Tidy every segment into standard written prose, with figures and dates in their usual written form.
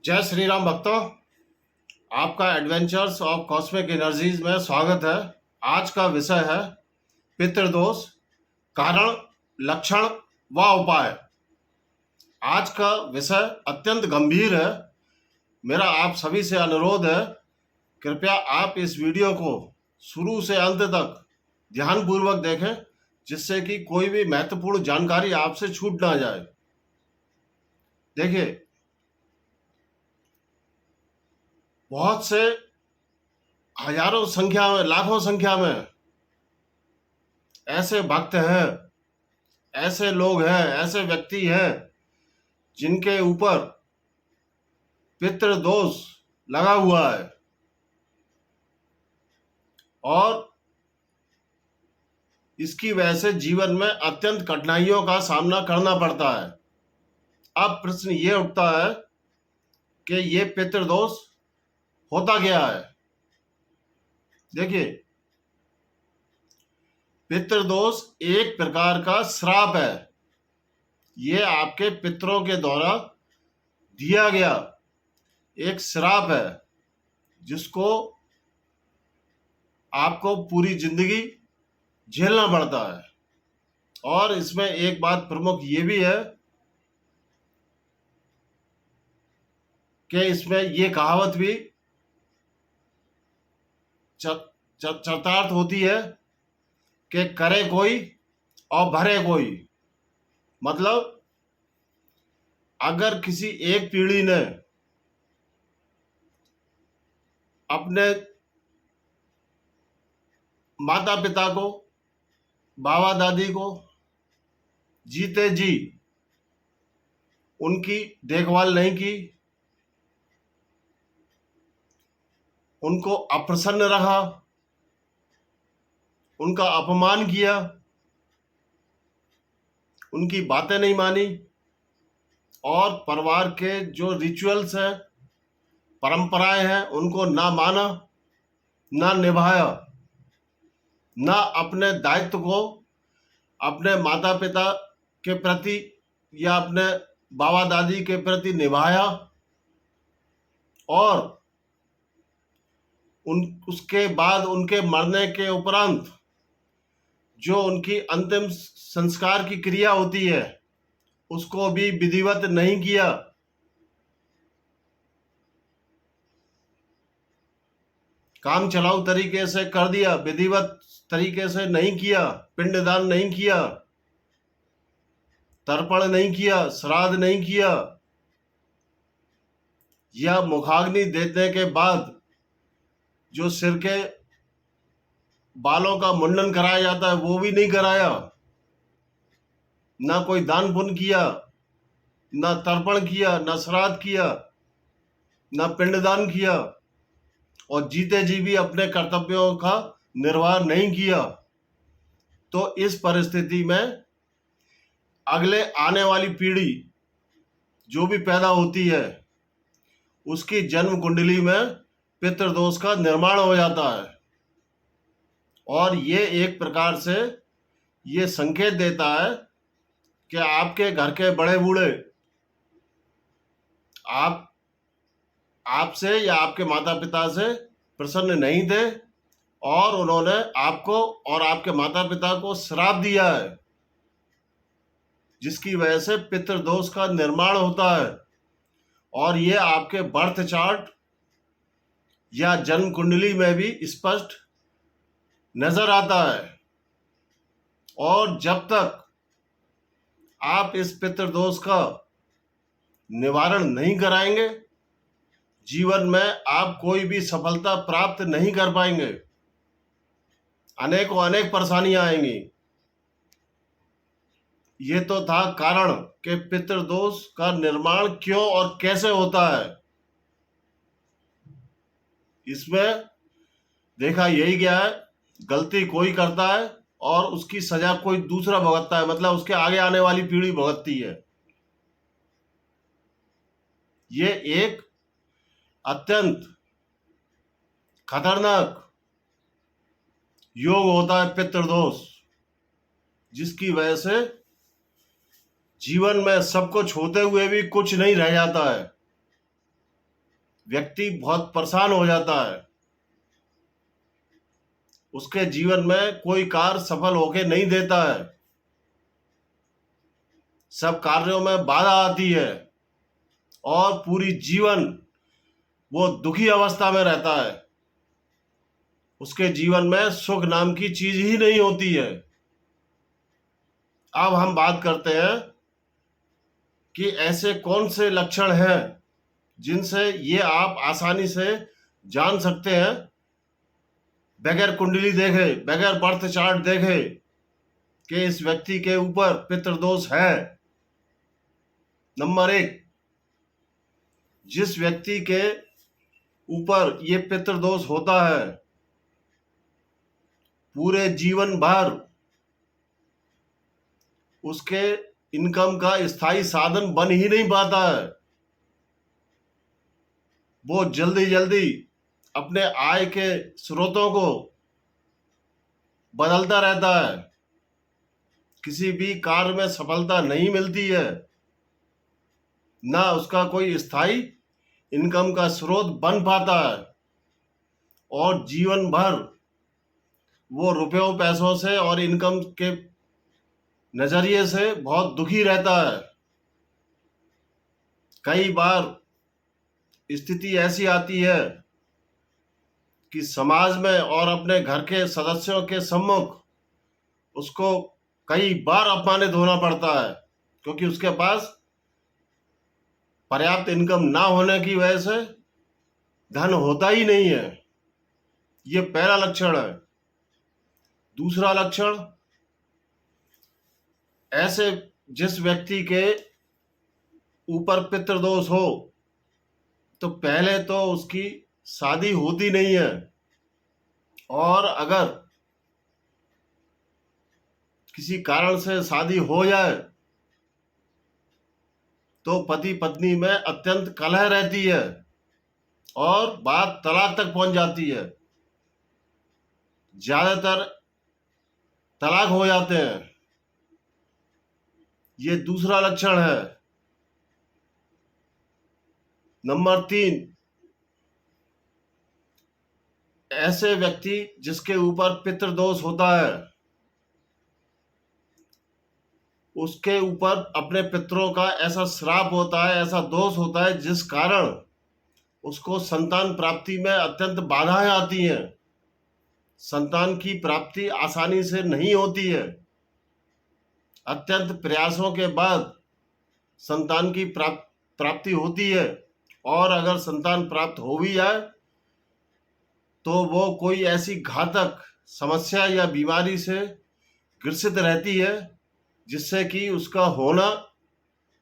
जय श्री राम भक्तों, आपका एडवेंचर्स ऑफ कॉस्मिक एनर्जीज में स्वागत है। आज का विषय है पितृदोष, कारण, लक्षण व उपाय। आज का विषय अत्यंत गंभीर है। मेरा आप सभी से अनुरोध है, कृपया आप इस वीडियो को शुरू से अंत तक ध्यानपूर्वक देखें, जिससे कि कोई भी महत्वपूर्ण जानकारी आपसे छूट ना जाए। देखिए, बहुत से हजारों संख्या में, लाखों संख्या में ऐसे भक्त हैं, ऐसे लोग हैं, ऐसे व्यक्ति हैं जिनके ऊपर पितृदोष लगा हुआ है और इसकी वजह से जीवन में अत्यंत कठिनाइयों का सामना करना पड़ता है। अब प्रश्न ये उठता है कि ये पितृदोष होता क्या है। देखिए, पितृदोष एक प्रकार का श्राप है। ये आपके पितरों के द्वारा दिया गया एक श्राप है, जिसको आपको पूरी जिंदगी झेलना पड़ता है। और इसमें एक बात प्रमुख ये भी है कि इसमें ये कहावत भी चरितार्थ होती है कि करे कोई और भरे कोई। मतलब, अगर किसी एक पीढ़ी ने अपने माता पिता को, बाबा दादी को जीते जी उनकी देखभाल नहीं की, उनको अप्रसन्न रहा, उनका अपमान किया, उनकी बातें नहीं मानी और परिवार के जो रिचुअल्स हैं, परंपराएं हैं, उनको ना माना, ना निभाया, ना अपने दायित्व को अपने माता पिता के प्रति या अपने बाबा दादी के प्रति निभाया, और उसके बाद उनके मरने के उपरांत जो उनकी अंतिम संस्कार की क्रिया होती है उसको भी विधिवत नहीं किया। काम चलाऊ तरीके से कर दिया, विधिवत तरीके से नहीं किया, पिंडदान नहीं किया, तर्पण नहीं किया, श्राद्ध नहीं किया, या मुखाग्नि देने के बाद जो सिर के बालों का मुंडन कराया जाता है वो भी नहीं कराया, ना कोई दान पुण्य किया, ना तर्पण किया, ना श्राद्ध किया, ना पिंडदान किया, और जीते जी भी अपने कर्तव्यों का निर्वाह नहीं किया। तो इस परिस्थिति में अगले आने वाली पीढ़ी जो भी पैदा होती है उसकी जन्म कुंडली में पितृदोष का निर्माण हो जाता है। और ये एक प्रकार से ये संकेत देता है कि आपके घर के बड़े बूढ़े आपसे या आपके माता पिता से प्रसन्न नहीं थे और उन्होंने आपको और आपके माता पिता को श्राप दिया है, जिसकी वजह से पितृदोष का निर्माण होता है। और ये आपके बर्थ चार्ट या जन्म कुंडली में भी स्पष्ट नजर आता है। और जब तक आप इस पितृदोष का निवारण नहीं कराएंगे, जीवन में आप कोई भी सफलता प्राप्त नहीं कर पाएंगे। अनेकों अनेक परेशानियां आएंगी। ये तो था कारण कि पितृदोष का निर्माण क्यों और कैसे होता है। इसमें देखा यही गया है, गलती कोई करता है और उसकी सजा कोई दूसरा भुगतता है, मतलब उसके आगे आने वाली पीढ़ी भुगतती है। ये एक अत्यंत खतरनाक योग होता है पितृदोष, जिसकी वजह से जीवन में सब कुछ होते हुए भी कुछ नहीं रह जाता है। व्यक्ति बहुत परेशान हो जाता है। उसके जीवन में कोई कार्य सफल होके नहीं देता है, सब कार्यों में बाधा आती है और पूरी जीवन वो दुखी अवस्था में रहता है। उसके जीवन में सुख नाम की चीज ही नहीं होती है। अब हम बात करते हैं कि ऐसे कौन से लक्षण हैं जिनसे ये आप आसानी से जान सकते हैं, बगैर कुंडली देखे, बगैर बर्थ चार्ट देखे, कि इस व्यक्ति के ऊपर पितृदोष है। नंबर 1, जिस व्यक्ति के ऊपर ये पितृदोष होता है, पूरे जीवन भर उसके इनकम का स्थायी साधन बन ही नहीं पाता है। वो जल्दी जल्दी अपने आय के स्रोतों को बदलता रहता है, किसी भी कार्य में सफलता नहीं मिलती है, ना उसका कोई स्थायी इनकम का स्रोत बन पाता है, और जीवन भर वो रुपयों पैसों से और इनकम के नजरिए से बहुत दुखी रहता है। कई बार स्थिति ऐसी आती है कि समाज में और अपने घर के सदस्यों के सम्मुख उसको कई बार अपमानित होना पड़ता है, क्योंकि उसके पास पर्याप्त इनकम ना होने की वजह से धन होता ही नहीं है। ये पहला लक्षण है। दूसरा लक्षण, ऐसे जिस व्यक्ति के ऊपर पितृदोष हो, तो पहले तो उसकी शादी होती नहीं है, और अगर किसी कारण से शादी हो जाए तो पति पत्नी में अत्यंत कलह रहती है और बात तलाक तक पहुंच जाती है। ज्यादातर तलाक हो जाते हैं। ये दूसरा लक्षण है। नंबर 3, ऐसे व्यक्ति जिसके ऊपर पितृदोष होता है, उसके ऊपर अपने पितरों का ऐसा श्राप होता है, ऐसा दोष होता है, जिस कारण उसको संतान प्राप्ति में अत्यंत बाधाएं आती हैं। संतान की प्राप्ति आसानी से नहीं होती है। अत्यंत प्रयासों के बाद संतान की प्राप्ति होती है, और अगर संतान प्राप्त हो भी जाए तो वो कोई ऐसी घातक समस्या या बीमारी से ग्रसित रहती है जिससे कि उसका होना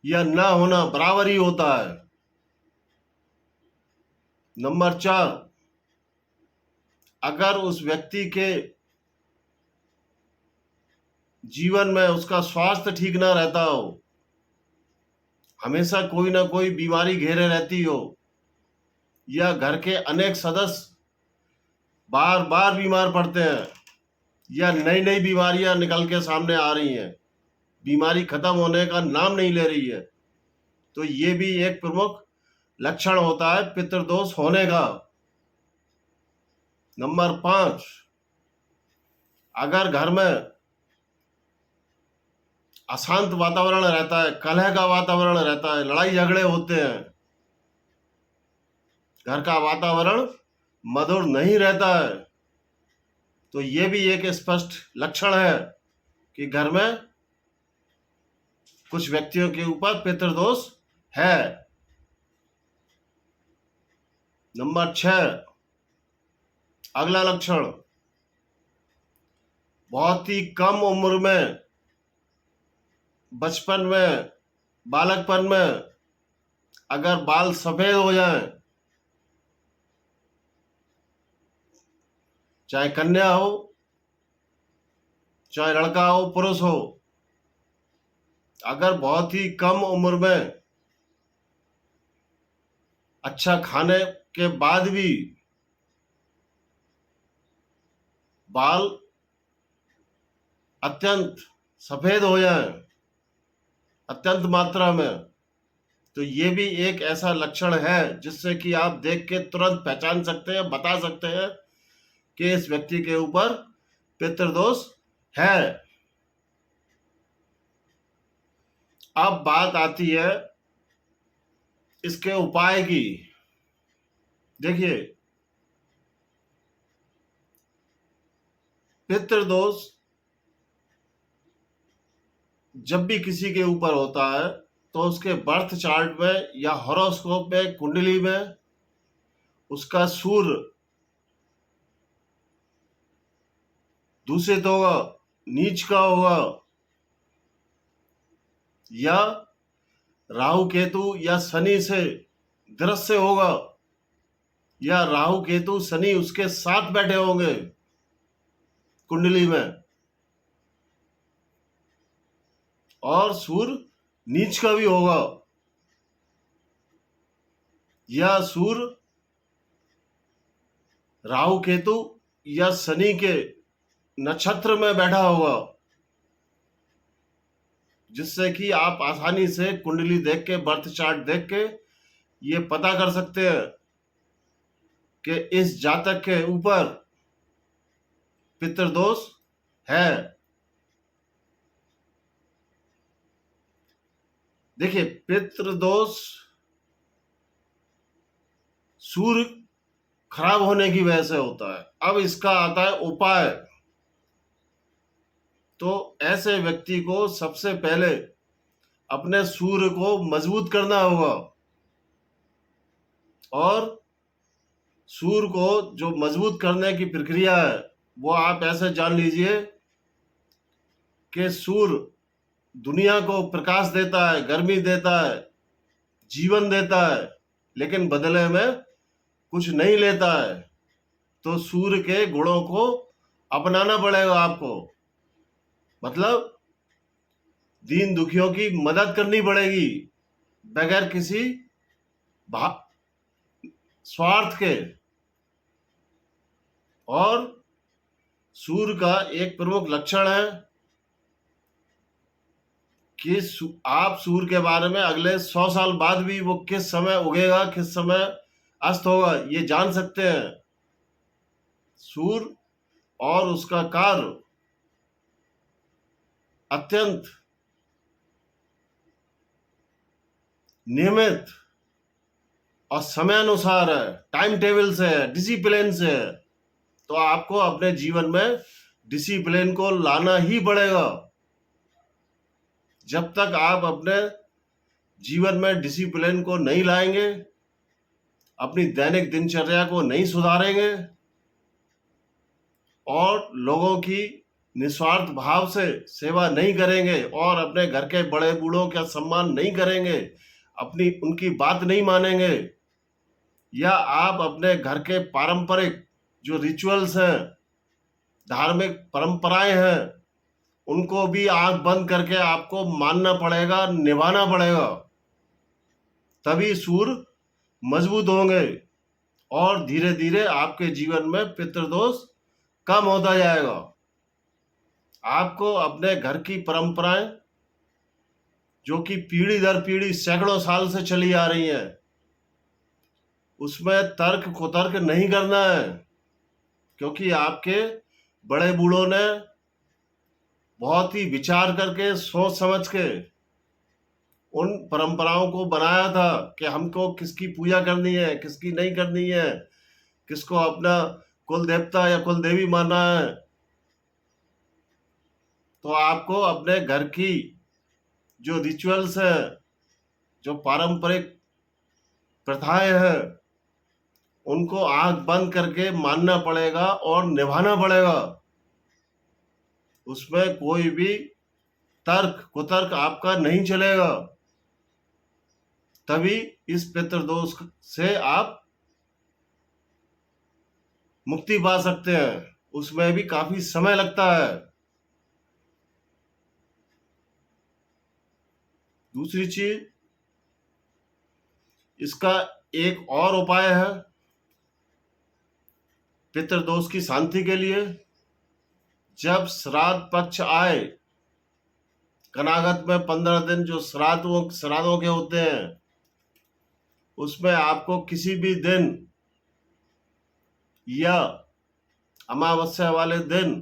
या ना होना बराबर ही होता है। नंबर 4, अगर उस व्यक्ति के जीवन में उसका स्वास्थ्य ठीक ना रहता हो, हमेशा कोई ना कोई बीमारी घेरे रहती हो, या घर के अनेक सदस्य बार बार बीमार पड़ते हैं, या नई नई बीमारियां निकल के सामने आ रही हैं, बीमारी खत्म होने का नाम नहीं ले रही है, तो ये भी एक प्रमुख लक्षण होता है पितृदोष होने का। नंबर 5, अगर घर में अशांत वातावरण रहता है, कलह का वातावरण रहता है, लड़ाई झगड़े होते हैं, घर का वातावरण मधुर नहीं रहता है, तो ये भी एक स्पष्ट लक्षण है कि घर में कुछ व्यक्तियों के ऊपर पितृदोष है। नंबर 6, अगला लक्षण, बहुत ही कम उम्र में, बचपन में, बालकपन में अगर बाल सफेद हो जाएं, चाहे कन्या हो, चाहे लड़का हो, पुरुष हो, अगर बहुत ही कम उम्र में अच्छा खाने के बाद भी बाल अत्यंत सफेद हो जाएं, अत्यंत मात्रा में, तो ये भी एक ऐसा लक्षण है जिससे कि आप देख के तुरंत पहचान सकते हैं, बता सकते हैं कि इस व्यक्ति के ऊपर पितृदोष है। अब बात आती है इसके उपाय की। देखिए, पितृदोष जब भी किसी के ऊपर होता है तो उसके बर्थ चार्ट में या हॉरोस्कोप में, कुंडली में उसका सूर्य दूषित होगा, नीच का होगा, या राहु केतु या शनि से दृश्य होगा, या राहु केतु शनि उसके साथ बैठे होंगे कुंडली में, और सूर्य नीच का भी होगा, या सूर्य राहु केतु या शनि के नक्षत्र में बैठा होगा, जिससे कि आप आसानी से कुंडली देख के, बर्थ चार्ट देख के ये पता कर सकते हैं कि इस जातक के ऊपर पितृदोष है। देखिए, पितृदोष सूर्य खराब होने की वजह से होता है। अब इसका आता है उपाय। तो ऐसे व्यक्ति को सबसे पहले अपने सूर्य को मजबूत करना होगा, और सूर्य को जो मजबूत करने की प्रक्रिया है वो आप ऐसे जान लीजिए कि सूर्य दुनिया को प्रकाश देता है, गर्मी देता है, जीवन देता है, लेकिन बदले में कुछ नहीं लेता है। तो सूर्य के गुणों को अपनाना पड़ेगा आपको। मतलब दीन दुखियों की मदद करनी पड़ेगी बगैर किसी स्वार्थ के। और सूर्य का एक प्रमुख लक्षण है कि आप सूर्य के बारे में अगले 100 साल बाद भी वो किस समय उगेगा, किस समय अस्त होगा, ये जान सकते हैं। सूर्य और उसका कार्य अत्यंत नियमित और समयानुसार है, टाइम टेबल से है, डिसिप्लिन से है। तो आपको अपने जीवन में डिसिप्लिन को लाना ही पड़ेगा। जब तक आप अपने जीवन में डिसिप्लिन को नहीं लाएंगे, अपनी दैनिक दिनचर्या को नहीं सुधारेंगे, और लोगों की निस्वार्थ भाव से सेवा नहीं करेंगे, और अपने घर के बड़े बूढ़ों का सम्मान नहीं करेंगे, अपनी उनकी बात नहीं मानेंगे, या आप अपने घर के पारंपरिक जो रिचुअल्स हैं, धार्मिक परंपराएं हैं, उनको भी आंख बंद करके आपको मानना पड़ेगा, निभाना पड़ेगा। तभी सूर्य मजबूत होंगे और धीरे धीरे आपके जीवन में पितृदोष कम होता जाएगा। आपको अपने घर की परंपराएं, जो कि पीढ़ी दर पीढ़ी सैकड़ों साल से चली आ रही हैं, उसमें तर्क कुतर्क नहीं करना है, क्योंकि आपके बड़े बूढ़ों ने बहुत ही विचार करके, सोच समझ के उन परंपराओं को बनाया था कि हमको किसकी पूजा करनी है, किसकी नहीं करनी है, किसको अपना कुल देवता या कुल देवी मानना है। तो आपको अपने घर की जो रिचुअल्स है, जो पारंपरिक प्रथाएं हैं, उनको आंख बंद करके मानना पड़ेगा और निभाना पड़ेगा। उसमें कोई भी तर्क कुतर्क आपका नहीं चलेगा। तभी इस पितृदोष से आप मुक्ति पा सकते हैं। उसमें भी काफी समय लगता है। दूसरी चीज, इसका एक और उपाय है पितृदोष की शांति के लिए। जब श्राद्ध पक्ष आए, कनागत में 15 दिन जो श्राद्धों के होते हैं, उसमें आपको किसी भी दिन या अमावस्या वाले दिन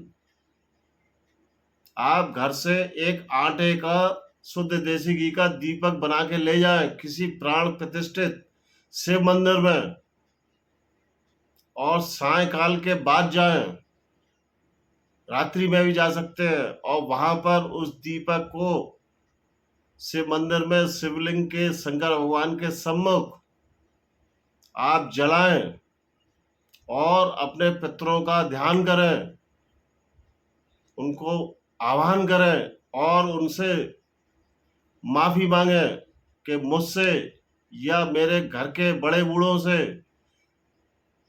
आप घर से एक आटे का शुद्ध देसी घी का दीपक बना के ले जाएं किसी प्राण प्रतिष्ठित शिव मंदिर में, और सायकाल के बाद जाएं, रात्रि में भी जा सकते हैं, और वहां पर उस दीपक को शिव मंदिर में शिवलिंग के शंकर भगवान के सम्मुख आप जलाएं और अपने पितरों का ध्यान करें, उनको आह्वान करें और उनसे माफी मांगे कि मुझसे या मेरे घर के बड़े बूढ़ों से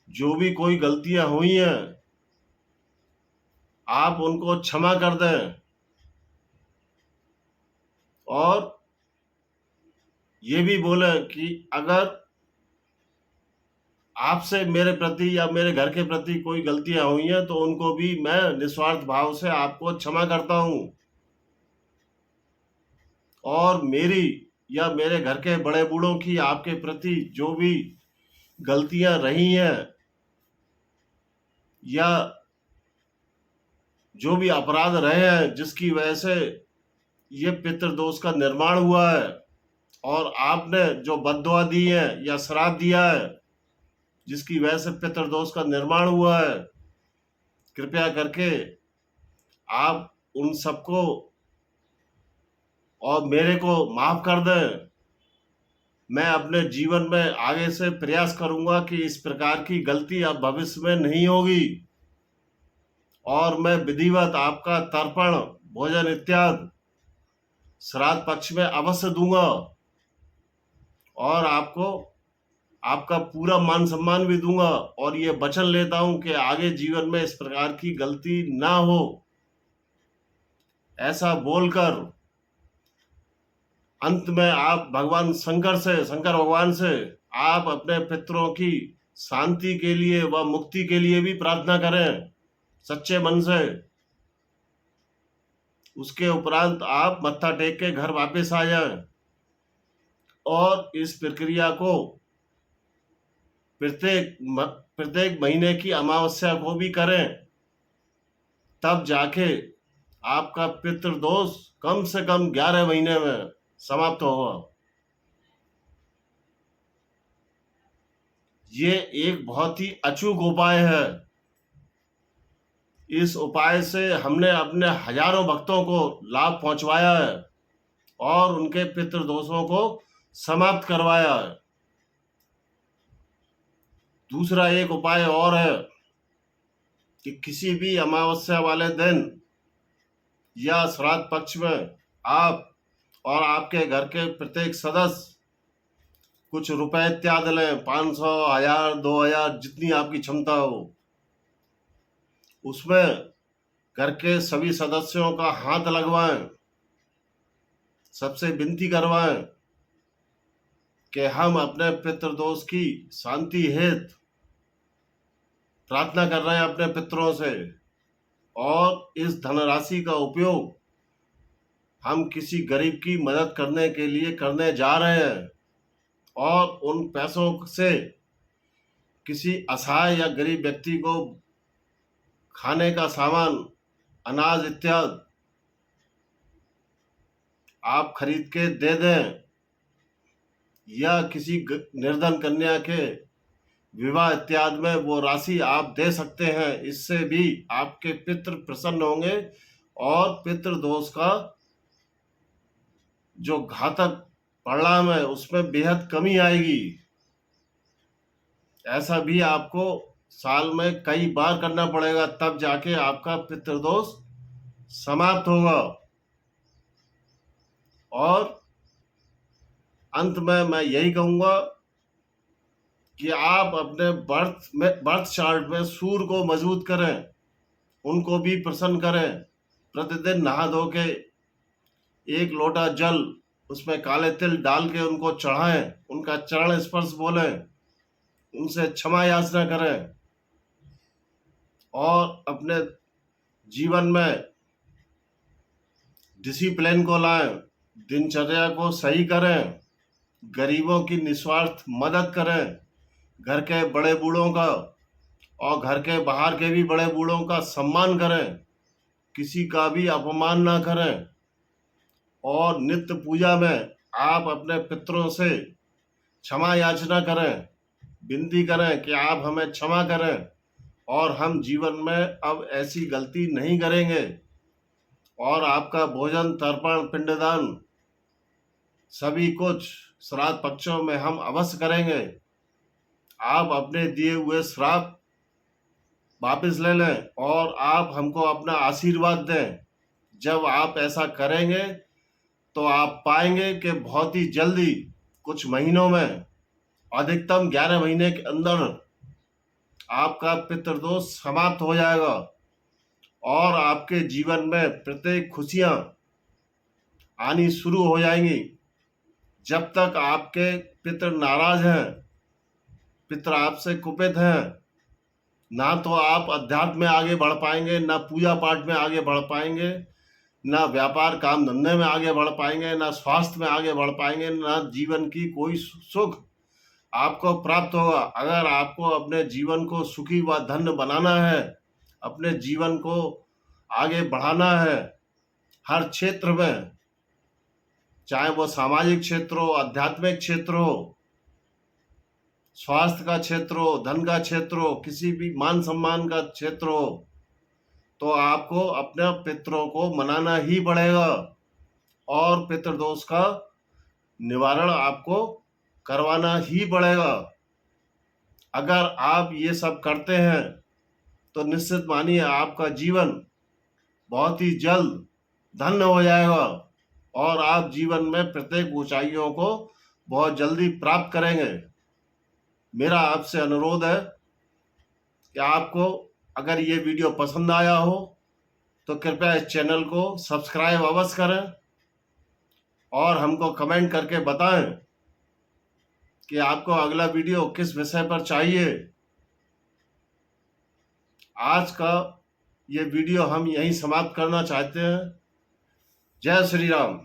जो भी कोई गलतियां हुई हैं आप उनको क्षमा कर दें, और ये भी बोले कि अगर आपसे मेरे प्रति या मेरे घर के प्रति कोई गलतियां हुई हैं तो उनको भी मैं निस्वार्थ भाव से आपको क्षमा करता हूं, और मेरी या मेरे घर के बड़े बूढ़ों की आपके प्रति जो भी गलतियां रही हैं या जो भी अपराध रहे हैं जिसकी वजह से ये पितृदोष का निर्माण हुआ है, और आपने जो बद्दुआ दी है या श्राप दिया है जिसकी वजह से पितृदोष का निर्माण हुआ है, कृपया करके आप उन सबको और मेरे को माफ कर दें। मैं अपने जीवन में आगे से प्रयास करूंगा कि इस प्रकार की गलती अब भविष्य में नहीं होगी, और मैं विधिवत आपका तर्पण भोजन इत्यादि श्राद्ध पक्ष में अवश्य दूंगा, और आपको आपका पूरा मान सम्मान भी दूंगा, और ये वचन लेता हूं कि आगे जीवन में इस प्रकार की गलती ना हो। ऐसा बोलकर अंत में आप भगवान शंकर भगवान से आप अपने पितरों की शांति के लिए व मुक्ति के लिए भी प्रार्थना करें सच्चे मन से। उसके उपरांत आप मत्था टेक के घर वापस आ जाएं, और इस प्रक्रिया को प्रत्येक महीने की अमावस्या को भी करें, तब जाके आपका पितृदोष कम से कम 11 महीने में समाप्त होगा। ये एक बहुत ही अचूक उपाय है। इस उपाय से हमने अपने हजारों भक्तों को लाभ पहुंचवाया है और उनके पितृदोषों को समाप्त करवाया है। दूसरा एक उपाय और है कि किसी भी अमावस्या वाले दिन या श्राद्ध पक्ष में आप और आपके घर के प्रत्येक सदस्य कुछ रुपए इत्यादि लें, 500, 1000, 2000, जितनी आपकी क्षमता हो। उसमें घर के सभी सदस्यों का हाथ लगवाएं, सबसे विनती करवाएं कि हम अपने पितृदोष की शांति हेतु प्रार्थना कर रहे हैं अपने पितरों से, और इस धनराशि का उपयोग हम किसी गरीब की मदद करने के लिए करने जा रहे हैं, और उन पैसों से किसी असहाय या गरीब व्यक्ति को खाने का सामान, अनाज इत्यादि आप खरीद के दे दें, या किसी निर्धन कन्या के विवाह इत्यादि में वो राशि आप दे सकते हैं। इससे भी आपके पितृ प्रसन्न होंगे और पितृदोष का जो घातक परिणाम है उसमें बेहद कमी आएगी। ऐसा भी आपको साल में कई बार करना पड़ेगा, तब जाके आपका पितृदोष समाप्त होगा। और अंत में मैं यही कहूंगा कि आप अपने बर्थ चार्ट में सूर्य को मजबूत करें, उनको भी प्रसन्न करें। प्रतिदिन नहा धो के एक लोटा जल उसमें काले तिल डाल के उनको चढ़ाएं, उनका चरण स्पर्श बोलें, उनसे क्षमा याचना करें, और अपने जीवन में डिसिप्लिन को लाएं, दिनचर्या को सही करें, गरीबों की निस्वार्थ मदद करें, घर के बड़े बूढ़ों का और घर के बाहर के भी बड़े बूढ़ों का सम्मान करें, किसी का भी अपमान ना करें। और नित्य पूजा में आप अपने पितरों से क्षमा याचना करें, विनती करें कि आप हमें क्षमा करें और हम जीवन में अब ऐसी गलती नहीं करेंगे। और आपका भोजन, तर्पण, पिंडदान सभी कुछ श्राद्ध पक्षों में हम अवश्य करेंगे। आप अपने दिए हुए श्राप वापस ले लें और आप हमको अपना आशीर्वाद दें। जब आप ऐसा करेंगे तो आप पाएंगे कि बहुत ही जल्दी, कुछ महीनों में, अधिकतम 11 महीने के अंदर आपका पितृदोष समाप्त हो जाएगा और आपके जीवन में प्रत्येक खुशियां आनी शुरू हो जाएंगी। जब तक आपके पितृ नाराज हैं, पितृ आपसे कुपित हैं, ना तो आप अध्यात्म में आगे बढ़ पाएंगे, ना पूजा पाठ में आगे बढ़ पाएंगे, ना व्यापार काम धंधे में आगे बढ़ पाएंगे, ना स्वास्थ्य में आगे बढ़ पाएंगे, ना जीवन की कोई सुख आपको प्राप्त होगा। अगर आपको अपने जीवन को सुखी व धन्य बनाना है, अपने जीवन को आगे बढ़ाना है हर क्षेत्र में, चाहे वो सामाजिक क्षेत्र हो, आध्यात्मिक क्षेत्र हो, स्वास्थ्य का क्षेत्र हो, धन का क्षेत्र हो, किसी भी मान सम्मान का क्षेत्र हो, तो आपको अपने पितरों को मनाना ही पड़ेगा और पितृदोष का निवारण आपको करवाना ही पड़ेगा। अगर आप ये सब करते हैं तो निश्चित मानिए आपका जीवन बहुत ही जल्द धन्य हो जाएगा और आप जीवन में प्रत्येक ऊंचाइयों को बहुत जल्दी प्राप्त करेंगे। मेरा आपसे अनुरोध है कि आपको अगर ये वीडियो पसंद आया हो तो कृपया इस चैनल को सब्सक्राइब अवश्य करें और हमको कमेंट करके बताएं कि आपको अगला वीडियो किस विषय पर चाहिए। आज का ये वीडियो हम यहीं समाप्त करना चाहते हैं। जय श्री राम।